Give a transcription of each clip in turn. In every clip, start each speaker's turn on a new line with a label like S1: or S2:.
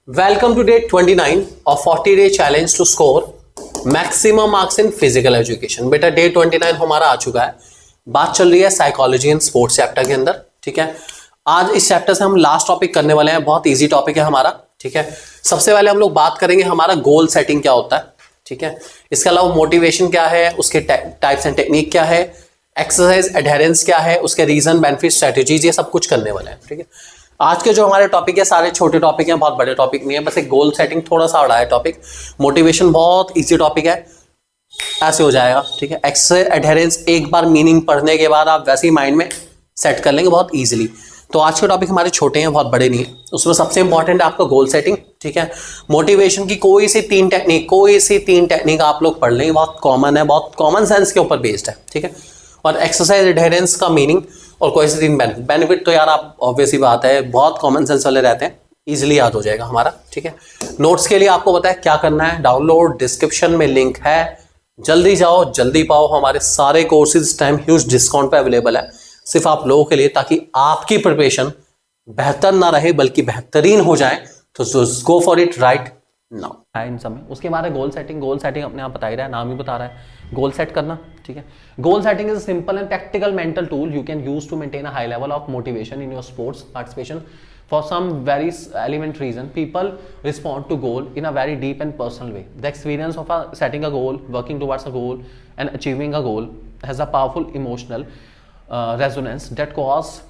S1: Welcome to day 29 of 40-day challenge to score maximum marks in physical education। बेटा day 29 हमारा आ चुका है। बात चल रही है साइकोलॉजी एंड स्पोर्ट्स चैप्टर के अंदर। ठीक है, आज इस चैप्टर से हम लास्ट टॉपिक करने वाले हैं। बहुत इजी टॉपिक है हमारा। ठीक है, सबसे पहले हम लोग बात करेंगे हमारा गोल सेटिंग क्या होता है। ठीक है, इसके अलावा मोटिवेशन क्या है, उसके टाइप्स एंड टेक्निक क्या है, एक्सरसाइज एडहेरेंस क्या है, उसके रीजन बेनिफिट स्ट्रेटेजीज, ये सब कुछ करने वाले हैं। ठीक है, आज के जो हमारे टॉपिक है सारे छोटे टॉपिक हैं, बहुत बड़े टॉपिक नहीं है। बस एक गोल सेटिंग थोड़ा सा बड़ा है टॉपिक। मोटिवेशन बहुत इजी टॉपिक है, ऐसे हो जाएगा। ठीक है, एक्सरसाइज एडहेरेंस एक बार मीनिंग पढ़ने के बाद आप वैसे ही माइंड में सेट कर लेंगे बहुत ईजिली। तो आज के टॉपिक हमारे छोटे हैं, बहुत बड़े नहीं है। उसमें सबसे इंपॉर्टेंट है आपका गोल सेटिंग। ठीक है, मोटिवेशन की कोई सी तीन टेक्निक आप लोग पढ़ लेंगे, बहुत कॉमन है, बहुत कॉमन सेंस के ऊपर बेस्ड है। ठीक है, और एक्सरसाइज एडहेरेंस का मीनिंग और कोई से तीन बेनिफिट तो यार आप ऑब्वियस ही बात है, बहुत कॉमन सेंस वाले रहते हैं, इजीली याद हो जाएगा हमारा। ठीक है, नोट्स के लिए आपको पता है क्या करना है, डाउनलोड, डिस्क्रिप्शन में लिंक है, जल्दी जाओ जल्दी पाओ। हमारे सारे कोर्सेज टाइम ह्यूज डिस्काउंट पे अवेलेबल है, सिर्फ आप लोगों के लिए, ताकि आपकी प्रिपरेशन बेहतर ना रहे बल्कि बेहतरीन हो जाए। तो go for it right now है इन समय। उसके बाद गोल सेटिंग अपने आप बता ही रहा है, नाम ही बता रहा है गोल सेट करना। ठीक है, goal setting is a simple and practical mental tool you can use to maintain a high level of motivation in your sports participation. For some very element reason, people respond to goal in a very deep and personal way. The experience of setting a goal, working towards a goal, and achieving a goal has a powerful emotional resonance that causes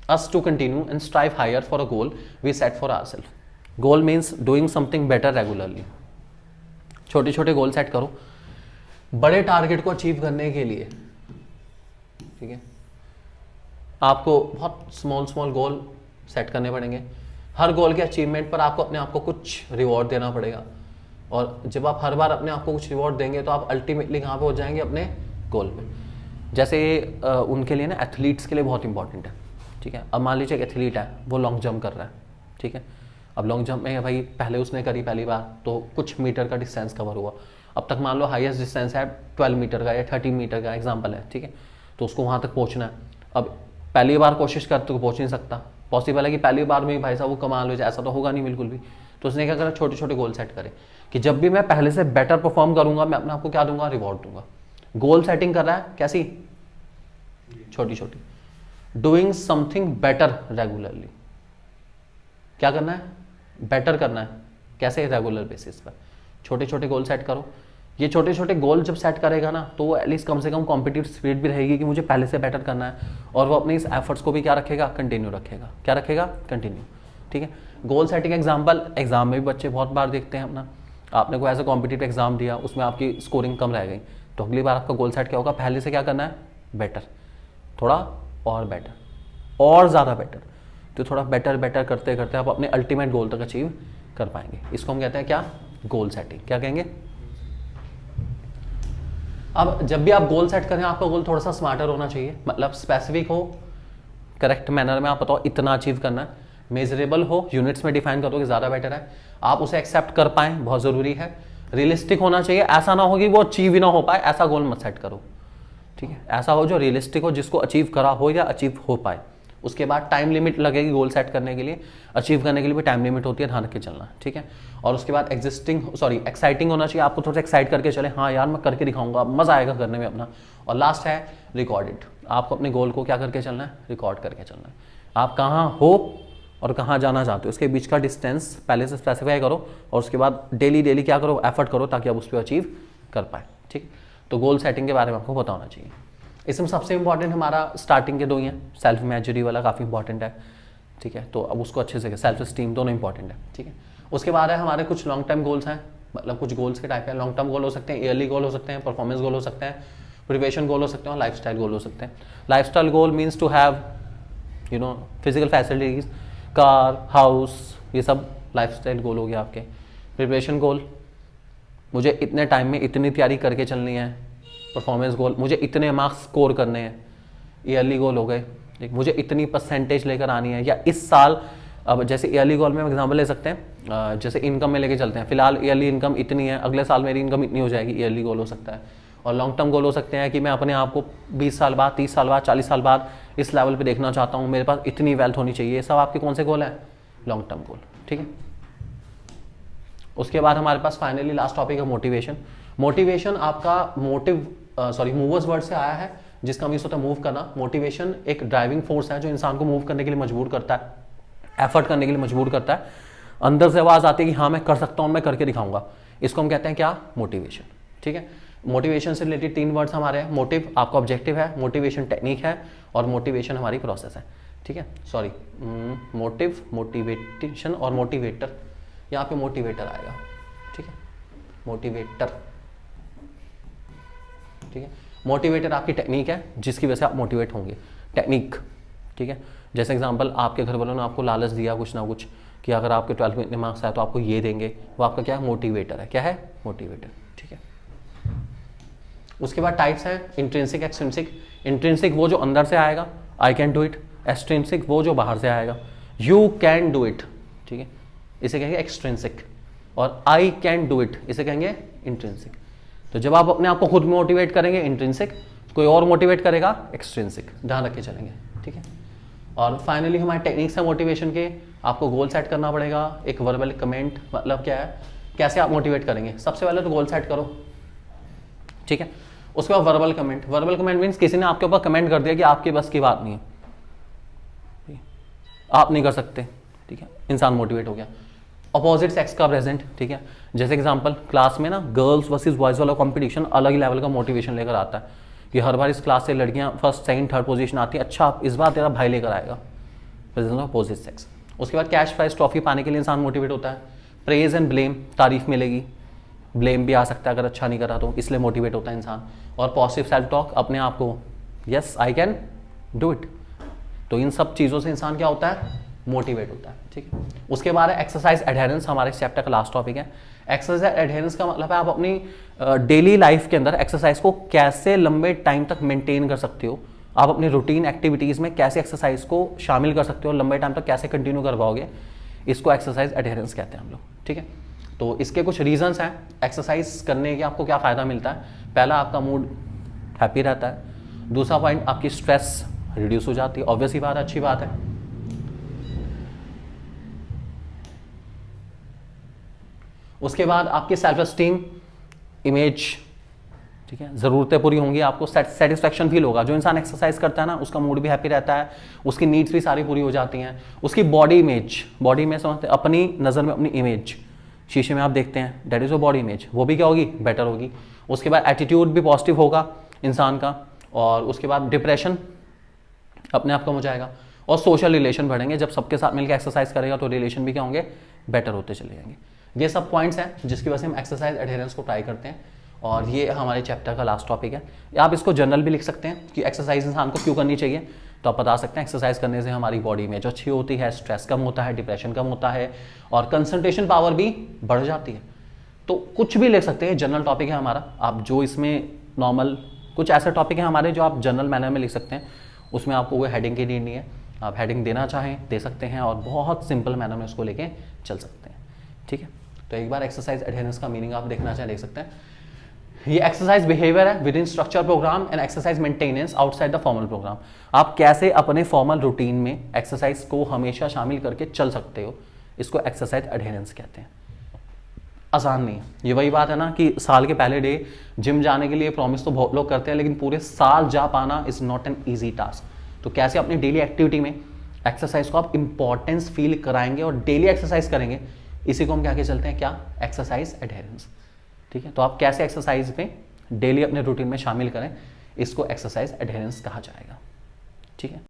S1: us to continue and strive higher for a goal we set for ourselves. Goal means doing something better regularly. छोटे छोटे goal set करो बड़े target को achieve करने के लिए। ठीक है, आपको बहुत स्मॉल गोल सेट करने पड़ेंगे। हर गोल के अचीवमेंट पर आपको अपने आप को कुछ रिवॉर्ड देना पड़ेगा, और जब आप हर बार अपने आप को कुछ रिवॉर्ड देंगे तो आप अल्टीमेटली कहाँ पे हो जाएंगे, अपने गोल पे। जैसे उनके लिए ना, एथलीट्स के लिए बहुत इंपॉर्टेंट है। ठीक है, अब मान लीजिए एक एथलीट है, वो लॉन्ग जंप कर रहा है। ठीक है, अब लॉन्ग जंप में भाई पहले उसने करी पहली बार तो कुछ मीटर का डिस्टेंस कवर हुआ। अब तक मान लो हाईएस्ट डिस्टेंस है 12 मीटर का या 13 मीटर का एग्जाम्पल है। ठीक है, तो उसको वहाँ तक पहुँचना है। अब पहली बार कोशिश कर तो पहुँच नहीं सकता, पॉसिबल है कि पहली बार में ही भाई साहब वो कमाल हो जाए, ऐसा तो होगा नहीं बिल्कुल भी। तो उसने क्या करा, छोटे छोटे गोल सेट करे कि जब भी मैं पहले से बेटर परफॉर्म करूंगा मैं अपने आपको क्या दूंगा, रिवॉर्ड दूंगा। गोल सेटिंग कर रहा है कैसी, छोटी छोटी, डूइंग समथिंग बेटर रेगुलरली। क्या करना है, बेटर करना है। कैसे, रेगुलर बेसिस पर छोटे छोटे गोल सेट करो। ये छोटे छोटे गोल जब सेट करेगा ना, तो वो एटलीस्ट कम से कम कॉम्पिटिटिव स्पिरिट भी रहेगी कि मुझे पहले से बेटर करना है, और वो अपने इस एफर्ट्स को भी क्या रखेगा, कंटिन्यू रखेगा। क्या रखेगा, कंटिन्यू। ठीक है, गोल सेटिंग एग्जाम्पल एग्जाम में भी बच्चे बहुत बार देखते हैं अपना। आपने कोई ऐसा कॉम्पिटिटिव एग्जाम दिया, उसमें आपकी स्कोरिंग कम रह गई, तो अगली बार आपका गोल सेट क्या होगा, पहले से क्या करना है, बेटर, थोड़ा और बेटर, और ज़्यादा बेटर। तो थोड़ा बेटर करते करते आप अपने अल्टीमेट गोल तक अचीव कर पाएंगे। इसको हम कहते हैं क्या, गोल सेटिंग। क्या कहेंगे। अब जब भी आप गोल सेट करें, आपका गोल थोड़ा सा स्मार्टर होना चाहिए, मतलब स्पेसिफिक हो, करेक्ट मैनर में आप बताओ इतना अचीव करना है, मेजरेबल हो, यूनिट्स में डिफाइन करो कि ज़्यादा बेटर है, आप उसे एक्सेप्ट कर पाएँ, बहुत ज़रूरी है। रियलिस्टिक होना चाहिए, ऐसा ना हो कि वो अचीव ही ना हो पाए, ऐसा गोल मत सेट करो। ठीक है, ऐसा हो जो रियलिस्टिक हो, जिसको अचीव करा हो या अचीव हो पाए। उसके बाद टाइम लिमिट लगेगी गोल सेट करने के लिए, अचीव करने के लिए भी टाइम लिमिट होती है, ध्यान रख के चलना। ठीक है, और उसके बाद एक्साइटिंग होना चाहिए, आपको थोड़ा सा एक्साइट करके चले, हाँ यार मैं करके दिखाऊंगा, मजा आएगा करने में अपना। और लास्ट है रिकॉर्डेड, आपको अपने गोल को क्या करके चलना है, रिकॉर्ड करके चलना है। आप कहाँ हो और कहाँ जाना चाहते हो, उसके बीच का डिस्टेंस पहले से स्पेसिफाई करो, और उसके बाद डेली क्या करो, एफर्ट करो, ताकि आप उस पर अचीव कर पाए। ठीक, तो गोल सेटिंग के बारे में आपको पता होना चाहिए। इसमें सबसे इंपॉर्टेंट हमारा स्टार्टिंग के दो ही हैं, सेल्फ इमेजरी वाला काफ़ी इंपॉर्टेंट है। ठीक है, तो अब उसको अच्छे से, सेल्फ स्टीम दोनों इंपॉर्टेंट है। ठीक है, उसके बाद है हमारे कुछ लॉन्ग टर्म गोल्स हैं, मतलब कुछ गोल्स के टाइप हैं। लॉन्ग टर्म गोल हो सकते हैं, ईयरली गोल हो सकते हैं, परफॉर्मेंस गोल हो सकते हैं, प्रिपरेशन गोल हो सकते हैं, और लाइफस्टाइल गोल हो सकते हैं। Lifestyle goal means to have physical facilities, car, house, ये सब लाइफस्टाइल गोल हो गया आपके। प्रिपरेशन गोल, मुझे इतने टाइम में इतनी तैयारी करके चलनी है। परफॉर्मेंस गोल, मुझे इतने मार्क्स स्कोर करने हैं। ईयरली गोल हो गए, मुझे इतनी परसेंटेज लेकर आनी है, या इस साल, अब जैसे ईयरली गोल में हम एग्जाम्पल ले सकते हैं, जैसे इनकम में लेके चलते हैं, फिलहाल ईयरली इनकम इतनी है, अगले साल मेरी इनकम इतनी हो जाएगी, ईयरली गोल हो सकता है। और लॉन्ग टर्म गोल हो सकते हैं कि मैं अपने आप को 20 साल बाद, 30 साल बाद, 40 साल बाद इस लेवल पे देखना चाहता हूँ, मेरे पास इतनी वेल्थ होनी चाहिए। ये सब आपके कौन से गोल हैं, लॉन्ग टर्म गोल। ठीक है, उसके बाद हमारे पास फाइनली लास्ट टॉपिक है मोटिवेशन। मोटिवेशन आपका मूवर्स वर्ड से आया है, जिसका मीन्स होता है मूव करना। मोटिवेशन एक ड्राइविंग फोर्स है जो इंसान को मूव करने के लिए मजबूर करता है, एफर्ट करने के लिए मजबूर करता है। अंदर से आवाज आती है कि हाँ मैं कर सकता हूँ, मैं करके दिखाऊंगा। इसको हम कहते हैं क्या? मोटिवेशन। ठीक है, मोटिवेशन से रिलेटेड 3 वर्ड्स हमारे हैं। मोटिव आपका ऑब्जेक्टिव है, मोटिवेशन टेक्निक है, और मोटिवेशन हमारी प्रोसेस है। ठीक है, सॉरी, मोटिव, मोटिवेशन और मोटिवेटर, यहाँ पे मोटिवेटर आएगा। ठीक है, मोटिवेटर। ठीक है, मोटिवेटर आपकी टेक्निक है जिसकी वजह से आप मोटिवेट होंगे। टेक्निक, ठीक है। जैसे एग्जांपल, आपके घर वालों ने आपको लालच दिया कुछ ना कुछ कि अगर आपके 12 में इतने मार्क्स आए तो आपको ये देंगे, वो आपका क्या है? मोटिवेटर है। क्या है? मोटिवेटर। ठीक है, उसके बाद टाइप्स हैं इंट्रिंसिक, एक्सट्रिंसिक। इंट्रिंसिक वो जो अंदर से आएगा, I can do it. Extrinsic वो जो बाहर से आएगा, यू कैन डू इट। ठीक है, इसे कहेंगे एक्सट्रिंसिक। और आई कैन डू इट, इसे कहेंगे इंट्रिंसिक। तो जब आप अपने आप को खुद मोटिवेट करेंगे इंट्रिंसिक, कोई और मोटिवेट करेगा एक्सट्रिंसिक। ध्यान रख के चलेंगे। ठीक है, और फाइनली हमारे टेक्निक्स है मोटिवेशन के। आपको गोल सेट करना पड़ेगा। एक वर्बल कमेंट मतलब क्या है, कैसे आप मोटिवेट करेंगे? सबसे पहले तो गोल सेट करो। ठीक है, उसके बाद verbal comment. Verbal comment means किसी ने आपके ऊपर कमेंट कर दिया कि आपके बस की बात नहीं है, आप नहीं कर सकते। ठीक है, इंसान मोटिवेट हो गया। अपोजिट सेक्स का प्रेजेंट। ठीक है, जैसे एग्जांपल, क्लास में ना गर्ल्स वर्सेस बॉयज वाला कंपटीशन अलग ही लेवल का मोटिवेशन लेकर आता है कि हर बार इस क्लास से लड़कियां फर्स्ट, सेकंड, थर्ड पोजीशन आती है। अच्छा, इस बार तेरा भाई लेकर आएगा। Presence of opposite sex. उसके बाद कैश प्राइज ट्रॉफी पाने के लिए इंसान मोटिवेट होता है। प्रेज एंड ब्लेम, तारीफ मिलेगी, ब्लेम भी आ सकता है अगर अच्छा नहीं करा तो, इसलिए मोटिवेट होता है इंसान। और पॉजिटिव सेल्फ टॉक, अपने आप को yes I can do it. तो इन सब चीज़ों से इंसान क्या होता है? मोटिवेट होता है। ठीक है, उसके बाद एक्सरसाइज एडहेरेंस, हमारे चैप्टर का लास्ट टॉपिक है। एक्सरसाइज एडहेरेंस का मतलब है आप अपनी डेली लाइफ के अंदर एक्सरसाइज को कैसे लंबे टाइम तक मेंटेन कर सकते हो। आप अपने रूटीन एक्टिविटीज़ में कैसे एक्सरसाइज को शामिल कर सकते हो, लंबे टाइम तक कैसे कंटिन्यू कर पाओगे, इसको एक्सरसाइज एडहेरेंस कहते हैं हम लोग। ठीक है, तो इसके कुछ रीजंस हैं एक्सरसाइज करने के आपको क्या फ़ायदा मिलता है। पहला, आपका मूड हैप्पी रहता है। दूसरा पॉइंट, आपकी स्ट्रेस रिड्यूस हो जाती है। ऑब्वियस ही बात है, अच्छी बात है। उसके बाद आपकी सेल्फ एस्टीम, इमेज, ठीक है, ज़रूरतें पूरी होंगी, आपको सेटिस्फैक्शन फील होगा। जो इंसान एक्सरसाइज करता है ना, उसका मूड भी हैप्पी रहता है, उसकी नीड्स भी सारी पूरी हो जाती हैं। उसकी बॉडी इमेज, बॉडी में समझते हैं अपनी नज़र में अपनी इमेज, शीशे में आप देखते हैं, that is your body image, वो भी क्या होगी? बेटर होगी। उसके बाद एटीट्यूड भी पॉजिटिव होगा इंसान का। और उसके बाद डिप्रेशन अपने आप कम हो जाएगा। और सोशल रिलेशन बढ़ेंगे। जब सबके साथ मिलकर एक्सरसाइज करेगा तो रिलेशन भी क्या होंगे? बेटर होते चले जाएंगे। ये सब पॉइंट्स हैं जिसकी वजह से हम एक्सरसाइज एडहेरेंस को ट्राई करते हैं। और ये हमारे चैप्टर का लास्ट टॉपिक है। आप इसको जनरल भी लिख सकते हैं कि एक्सरसाइज इंसान को क्यों करनी चाहिए। तो आप बता सकते हैं एक्सरसाइज करने से हमारी बॉडी इमेज अच्छी होती है, स्ट्रेस कम होता है, डिप्रेशन कम होता है, और कंसंट्रेशन पावर भी बढ़ जाती है। तो कुछ भी लिख सकते हैं, जनरल टॉपिक है हमारा। आप जो इसमें नॉर्मल कुछ ऐसे टॉपिक हैं हमारे जो आप जनरल मैनर में लिख सकते हैं, उसमें आपको कोई हेडिंग की नीड नहीं है। आप हेडिंग देना चाहें दे सकते हैं, और बहुत सिंपल मैनर में उसको लेके चल सकते हैं। ठीक है, तो एक बार एक्सरसाइज एडहेरेंस का मीनिंग आप देखना चाहें देख सकते हैं। ये एक्सरसाइज बिहेवियर है within structure programme and exercise maintenance outside the formal programme. आप कैसे अपने फॉर्मल रूटीन में एक्सरसाइज को हमेशा शामिल करके चल सकते हो, इसको एक्सरसाइज एडहेरेंस कहते हैं। आसान नहीं है। ये वही बात है ना कि साल के पहले डे जिम जाने के लिए प्रॉमिस तो बहुत लोग करते हैं, लेकिन पूरे साल जा पाना is not an easy task. तो कैसे अपनी डेली एक्टिविटी में एक्सरसाइज को आप इंपॉर्टेंस फील कराएंगे और डेली एक्सरसाइज करेंगे, इसी को हम क्या के चलते हैं, क्या? Exercise adherence. ठीक है, तो आप कैसे एक्सरसाइज में डेली अपने रूटीन में शामिल करें, इसको एक्सरसाइज एडहेरेंस कहा जाएगा। ठीक है।